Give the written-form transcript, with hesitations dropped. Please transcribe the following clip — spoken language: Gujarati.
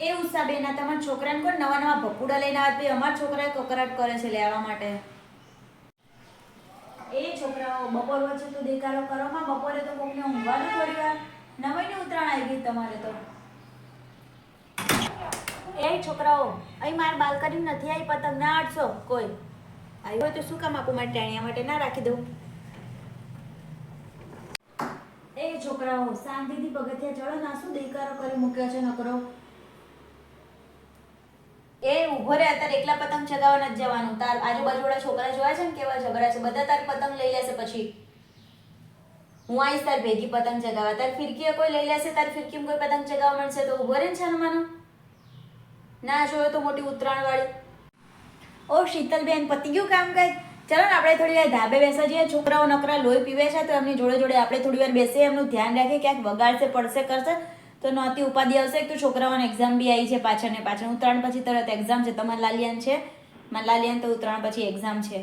એ ઉષાબેન, આ તમારા છોકરાને કોઈ નવા નવા ભપુડા લઈને આવે? અમારા છોકરાએ કકરાટ કરે છે લેવા માટે. એ છોકરાઓ બપોર વચ્ચે તો દેખાડો કરો માં. બપોરે તો કોકને ઊંઘવાનું થોડી વાર. નવાઈની ઉતરાણ આવી ગઈ તમારે તો. એ છોકરાઓ, અહીં માર બાલ્કની નથી આવી પતંગ, ના આડશો કોઈ. આવી હોય તો શું કામ આપું? મારી ટેણિયા માટે ના રાખી દઉં. એ છોકરાઓ, શાંતિથી પગથિયા ચડો. ના શું દેકારો કરી મૂક્યો છે નકરો? એ ઉભો રે, અત્યારે એકલા પતંગ ચગાવવા નથી જવાનું. તાર આજુબાજુવાળા છોકરા જોયા છે ને કેવા ઝઘડા છે? બધા તાર પતંગ લઈ લેશે પછી. હું આવીશ તાર ભેગી પતંગ ચગાવવા. તાર ફિરકીએ કોઈ લઈ લેશે, તાર ફિરકીમાં કોઈ પતંગ ચગાવવા મળશે તો ઉભો રે છે માનો. ના જોયો તો મોટી ઉત્તરાયણ વાળી. ઓ શીતલબેન, પતી ગયું કામ કાજ? ચલો ને આપણે થોડી વાર ધાબે બેસવા જઈએ. છોકરાઓ નકરા લોહી પીવે છે તો એમની જોડે જોડે આપણે થોડી વાર બેસીએ, એમનું ધ્યાન રાખીએ. ક્યાંક વગાડશે, પડશે, કરશે તો નહોતી ઉપાધિ આવશે. એક તો છોકરાઓને એક્ઝામ બી આવી છે પાછળ ને પાછળ. ઉત્તરાયણ પછી તરત એક્ઝામ છે. તમારા લાલિયાન છે, મારા લાલિયાન તો ઉત્તરાયણ પછી એક્ઝામ છે.